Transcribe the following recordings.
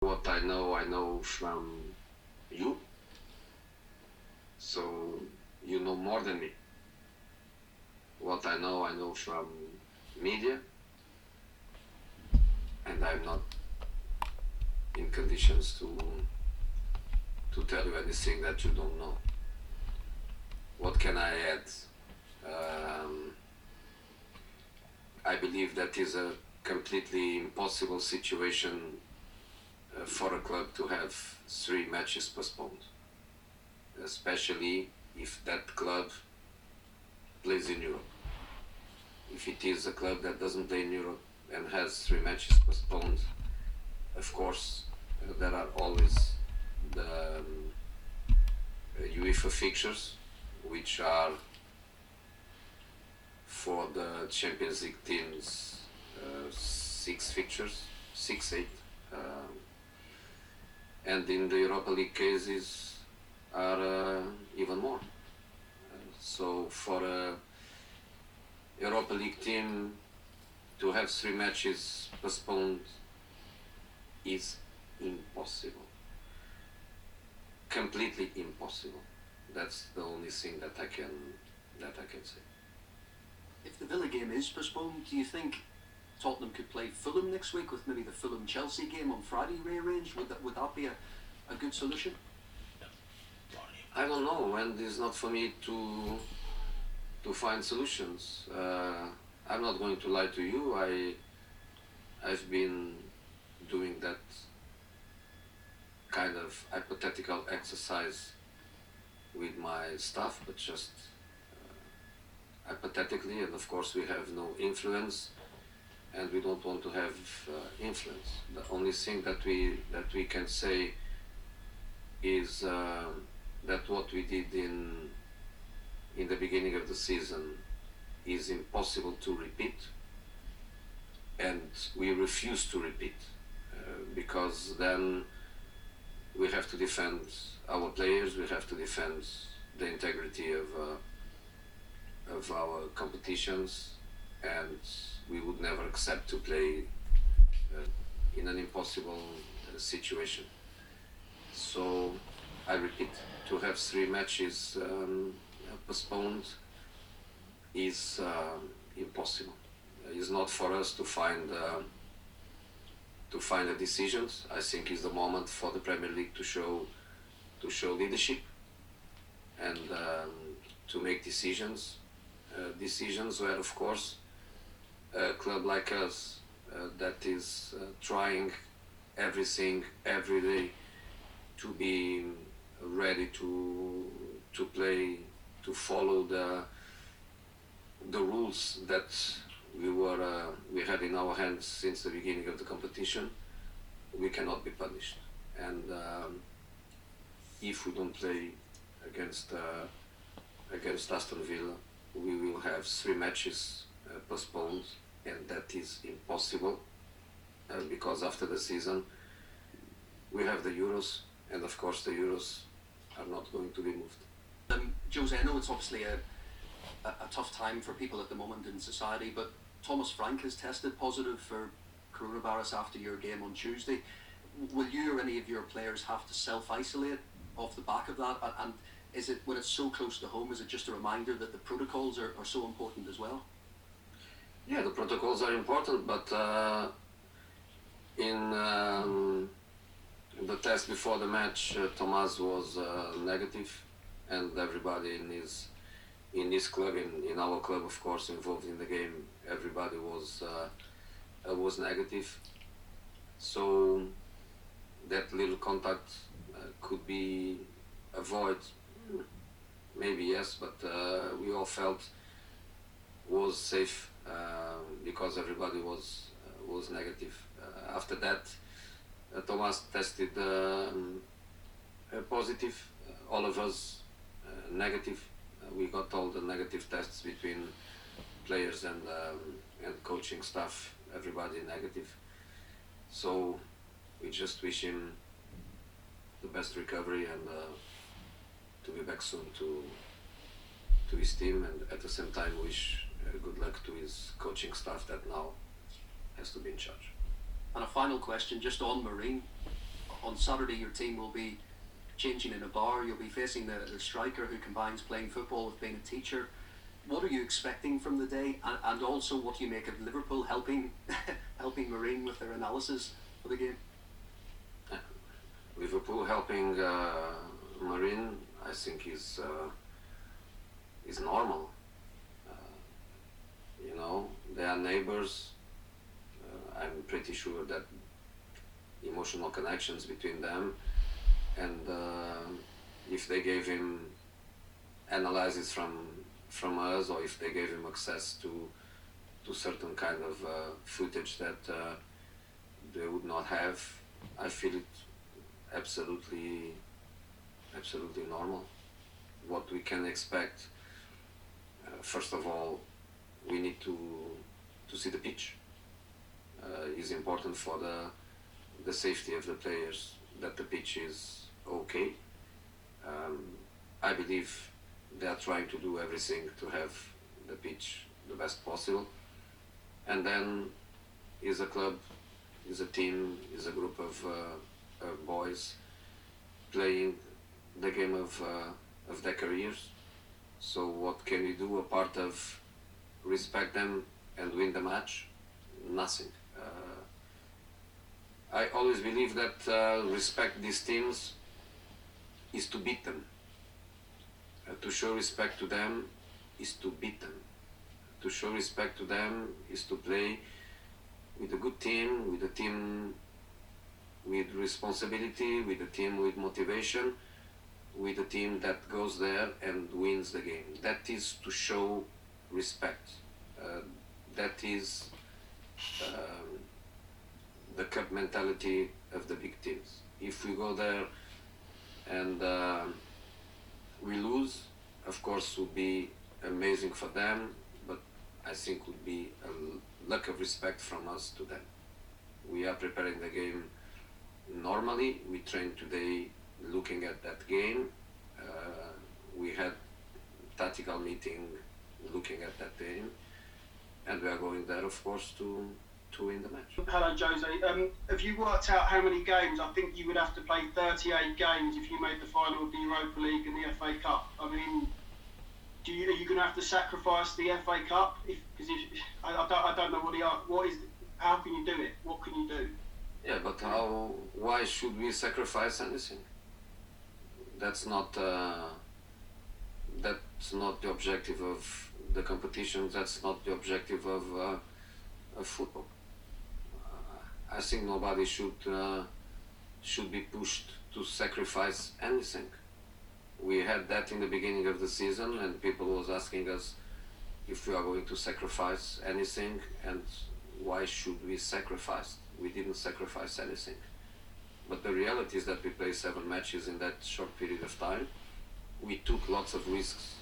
What I know from you. So you know more than me. What I know from media, and I'm not in conditions to tell you anything that you don't know. What can I add? Um, I believe that is a completely impossible situation for a club to have 3 matches postponed, especially if that club plays in Europe. If it is a club that doesn't play in Europe and has 3 matches postponed, of course, there are always the UEFA fixtures, which are for the Champions League teams 6 fixtures, 6, 8. And in the Europa League cases are even more. So for a Europa League team to have 3 matches postponed is impossible. Completely impossible. That's the only thing that I can say. If the Villa game is postponed, do you think Tottenham could play Fulham next week with maybe the Fulham-Chelsea game on Friday rearranged? Would that be a good solution? I don't know, and it's not for me to find solutions. I'm not going to lie to you. I've been doing that kind of hypothetical exercise with my staff, but just hypothetically, and of course we have no influence, and we don't want to have influence. The only thing that we can say is that what we did in the beginning of the season is impossible to repeat, and we refuse to repeat because then we have to defend our players, we have to defend the integrity of our competitions, and we would never accept to play in an impossible situation. So I repeat, to have 3 matches postponed is impossible. It's not for us to find the decisions. I think it's the moment for the Premier League to show leadership and to make decisions where, of course, a club like us that is trying everything every day to be ready to play, to follow the rules that we had in our hands since the beginning of the competition, we cannot be punished. And if we don't play against Aston Villa, we will have 3 matches postponed, and that is impossible because after the season we have the Euros, and of course the Euros are not going to be moved. Jose, I know it's obviously a tough time for people at the moment in society, but Thomas Frank has tested positive for coronavirus after your game on Tuesday. Will you or any of your players have to self-isolate off the back of that? And is it, when it's so close to home, is it just a reminder that the protocols are so important as well? Yeah, the protocols are important, but in the test before the match, Thomas was negative, and everybody in his club, in our club, of course, involved in the game, everybody was negative. So that little contact could be avoided, maybe yes, but we all felt was safe because everybody was negative. After that, Thomas tested positive, all of us negative. We got all the negative tests between players and coaching staff, everybody negative. So we just wish him the best recovery and to be back soon to his team, and at the same time wish good luck to his coaching staff that now has to be in charge. And a final question, just on Mourinho. On Saturday, your team will be changing in a bar. You'll be facing the striker who combines playing football with being a teacher. What are you expecting from the day, and also what do you make of Liverpool helping helping Mourinho with their analysis for the game? Liverpool helping Mourinho, I think is normal. You know, they are neighbors. I'm pretty sure that emotional connections between them, and if they gave him analysis from us, or if they gave him access to certain kind of footage that they would not have, I feel it absolutely normal. What we can expect, first of all, we need to see the pitch. Is important for the safety of the players, that the pitch is okay. I believe they are trying to do everything to have the pitch the best possible. And then is a club, is a team, is a group of boys playing the game of their careers. So what can we do apart of respect them and win the match? Nothing. I always believe that respect these teams is to beat them. To show respect to them is to beat them. To show respect to them is to play with a good team, with a team with responsibility, with a team with motivation, with a team that goes there and wins the game. That is to show respect. That is the cup mentality of the big teams. If we go there and we lose, of course, would be amazing for them, but I think would be a lack of respect from us to them. We are preparing the game normally. We trained today looking at that game. We had tactical meeting looking at that game, and we are going there, of course, to win the match. Hello, Jose. Have you worked out how many games? I think you would have to play 38 games if you made the final of the Europa League and the FA Cup. I mean, are you going to have to sacrifice the FA Cup? I don't know how can you do it? What can you do? Yeah, but why should we sacrifice anything? That's not the objective of the competition. That's not the objective of football. I think nobody should be pushed to sacrifice anything. We had that in the beginning of the season, and people was asking us if we are going to sacrifice anything, and why should we sacrifice? We didn't sacrifice anything. But the reality is that we played 7 matches in that short period of time. We took lots of risks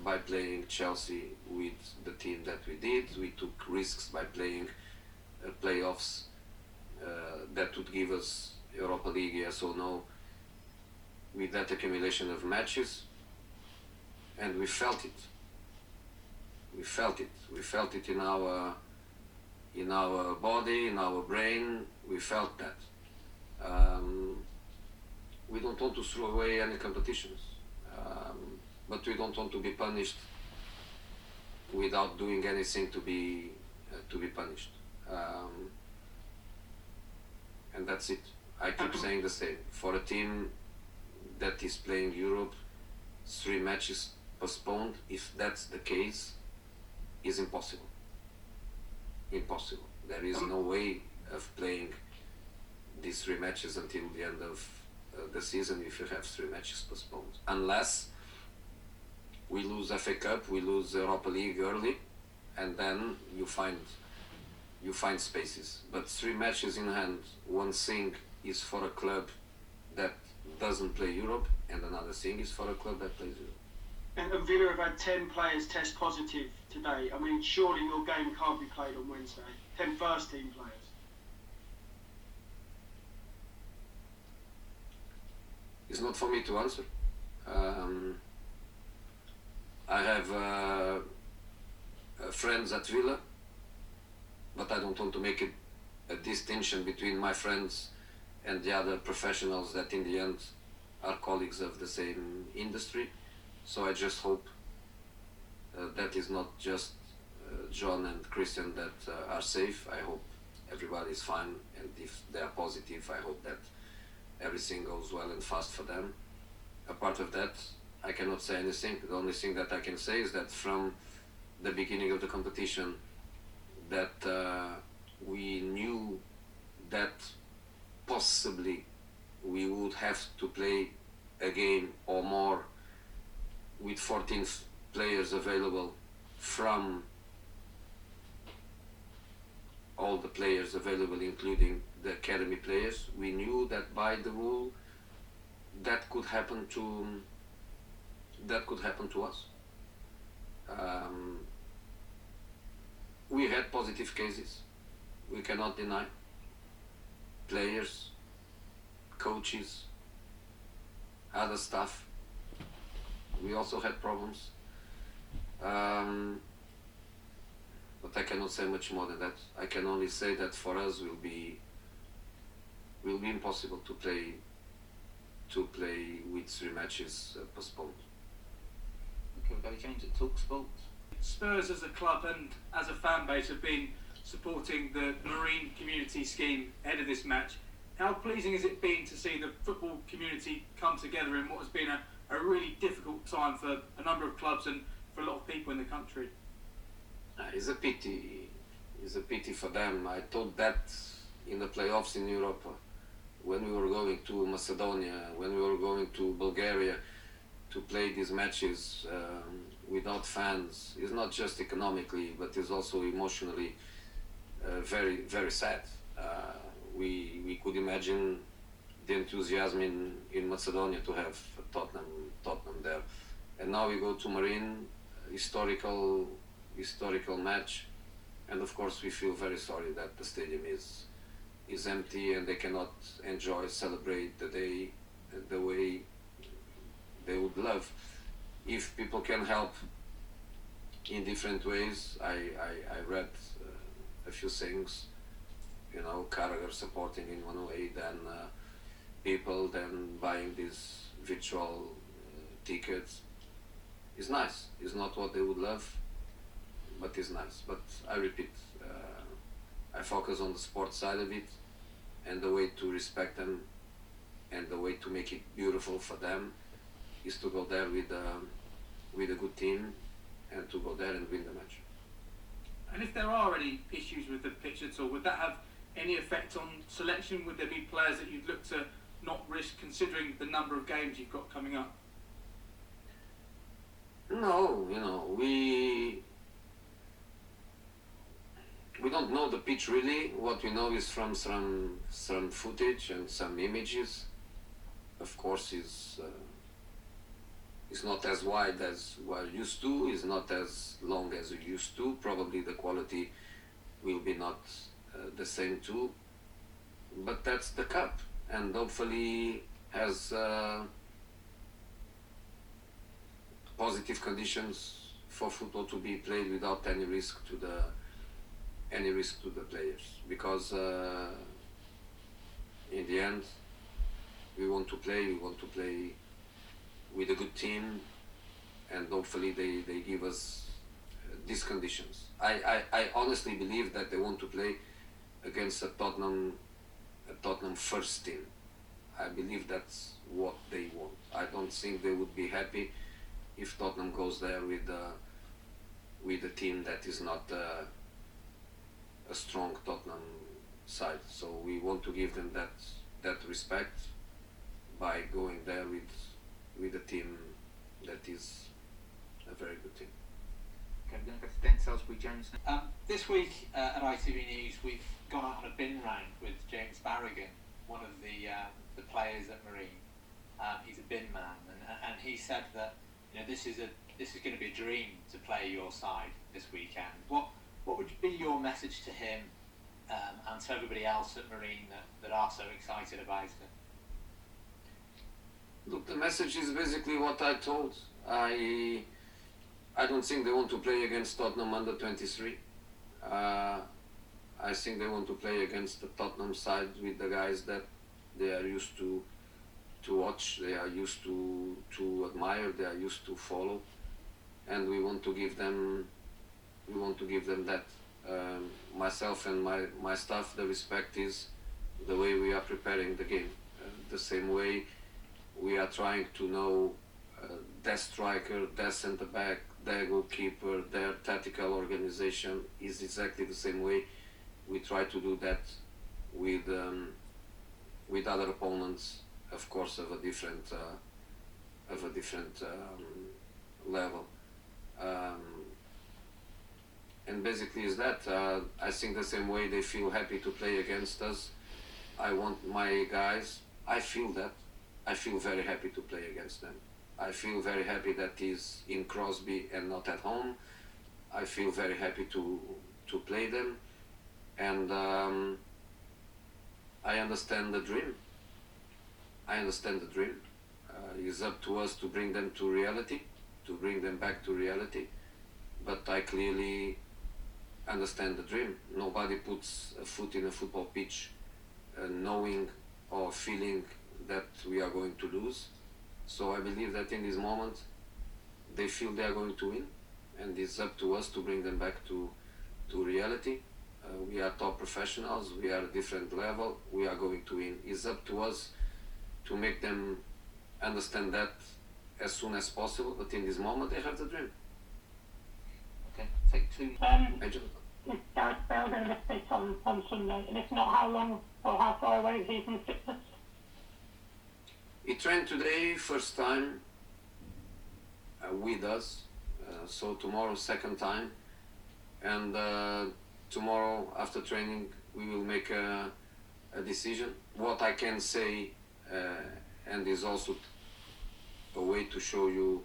by playing Chelsea with the team that we did. We took risks by playing playoffs that would give us Europa League, yes or no, with that accumulation of matches, and we felt it. We felt it in our body, in our brain. We felt that. We don't want to throw away any competitions, but we don't want to be punished without doing anything to be punished. And that's it. I keep saying the same. For a team that is playing Europe, 3 matches postponed, if that's the case, is impossible. Impossible. There is no way of playing these 3 matches until the end of the season if you have 3 matches postponed. Unless we lose FA Cup, we lose Europa League early, and then you find spaces. But 3 matches in hand, one thing is for a club that doesn't play Europe, and another thing is for a club that plays Europe. And Villa have had 10 players test positive today. I mean, surely your game can't be played on Wednesday. 10 first team players. It's not for me to answer. I have friends at Villa, but I don't want to make it a distinction between my friends and the other professionals that in the end are colleagues of the same industry. So I just hope that is not just John and Christian that are safe. I hope everybody is fine, and if they are positive, I hope that everything goes well and fast for them. Apart of that, I cannot say anything. The only thing that I can say is that from the beginning of the competition, that we knew that possibly we would have to play a game or more with 14 players available from all the players available, including the academy players. We knew that by the rule that could happen to us. We had positive cases, we cannot deny. Players, coaches, other staff, we also had problems. But I cannot say much more than that. I can only say that for us will be impossible to play with 3 matches postponed. Okay, we've got James at TalkSport. Spurs as a club and as a fan base have been supporting the Marine community scheme ahead of this match. How pleasing has it been to see the football community come together in what has been a really difficult time for a number of clubs and for a lot of people in the country? It's a pity. It's a pity for them. I thought that in the playoffs in Europe, when we were going to Macedonia, when we were going to Bulgaria to play these matches without fans, is not just economically, but is also emotionally very, very sad. We could imagine the enthusiasm in Macedonia to have Tottenham there, and now we go to Marine, historical match, and of course we feel very sorry that the stadium is empty and they cannot celebrate the day the way they would love. If people can help in different ways, I read a few things, Carragher supporting in one way, then people then buying these virtual tickets. It's nice. It's not what they would love, but it's nice. But I repeat, I focus on the sports side of it, and the way to respect them and the way to make it beautiful for them is to go there with a good team and to go there and win the match. And if there are any issues with the pitch at all, would that have any effect on selection? Would there be players that you'd look to not risk, considering the number of games you've got coming up? No, we don't know the pitch really. What we know is from some footage and some images. Of course, it's not as wide as we're used to. It's not as long as we used to. Probably the quality will be not the same too. But that's the cup, and hopefully has positive conditions for football to be played without any risk to the players, because in the end we want to play with a good team, and hopefully they give us these conditions. I honestly believe that they want to play against a Tottenham first team. I believe that's what they want. I don't think they would be happy if Tottenham goes there with a team that is not a strong Tottenham side. So we want to give them that respect by going there with a team that is a very good team. Okay, we're going to go to Dan Salisbury Jones now. This week at ITV News, we've gone out on a bin round with James Barragan, one of the players at Marine. He's a bin man, and he said that this is going to be a dream to play your side this weekend. What would be your message to him and to everybody else at Marine that are so excited about it? Look, the message is basically what I told. I don't think they want to play against Tottenham under 23. I think they want to play against the Tottenham side with the guys that they are used to watch, they are used to admire, they are used to follow, and we want to give them that. Myself and my staff, the respect is the way we are preparing the game. The same way we are trying to know their striker, their centre back, their goalkeeper, their tactical organization is exactly the same way we try to do that with other opponents, of course, of a different level. And basically is that I think the same way they feel happy to play against us. I want my guys, I feel very happy to play against them. I feel very happy that he's in Crosby and not at home. I feel very happy to play them, and I understand the dream. It's up to us to bring them to reality, to bring them back to reality. But I clearly understand the dream. Nobody puts a foot in a football pitch knowing or feeling that we are going to lose. So I believe that in this moment they feel they are going to win, and it's up to us to bring them back to reality. We are top professionals, we are a different level, we are going to win. It's up to us to make them understand that as soon as possible, but in this moment they have the dream. Okay, take two. Is Gareth Bale going to miss this on Sunday? And if not, how long or how far away is he from fitness? He trained today, first time with us, so tomorrow second time, and tomorrow after training we will make a decision. What I can say, and is also a way to show you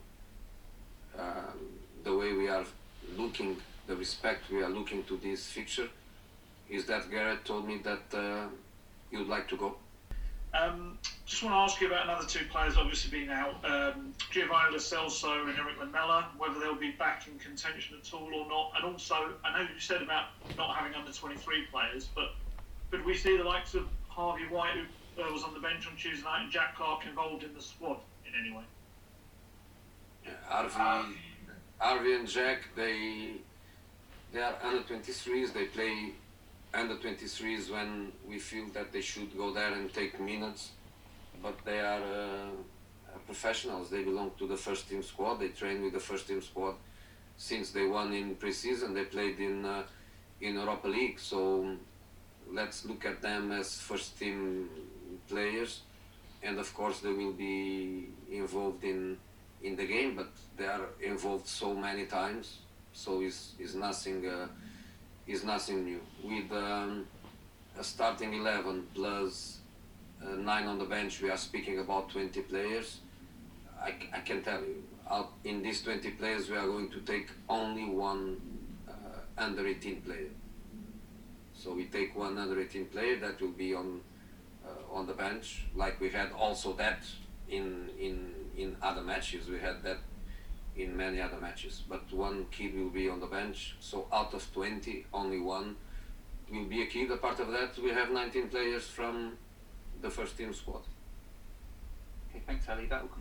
the way we are looking, the respect we are looking to this fixture, is that Gareth told me that he would like to go. Just want to ask you about another two players obviously being out, Giovanni Lo Celso and Eric Lamela, whether they'll be back in contention at all or not. And also, I know you said about not having under 23 players, but could we see the likes of Harvey White, who was on the bench on Tuesday night, and Jack Clark involved in the squad in any way? Harvey and Jack, they are under 23s. They play under 23s when we feel that they should go there and take minutes. But they are professionals. They belong to the first team squad. They train with the first team squad since they won in pre-season. They played in Europa League. So let's look at them as first team players. And of course they will be involved in the game, but they are involved so many times. So it's nothing new. With a starting 11 plus 9 on the bench, we are speaking about 20 players. I can tell you, in these 20 players, we are going to take only one under 18 player. So we take one under 18 player that will be on the bench, like we had also that in other matches. We had that in many other matches, but one kid will be on the bench. So out of 20, only one will be a kid. Apart of that, we have 19 players from the first team squad. Okay, thanks, Ali. That will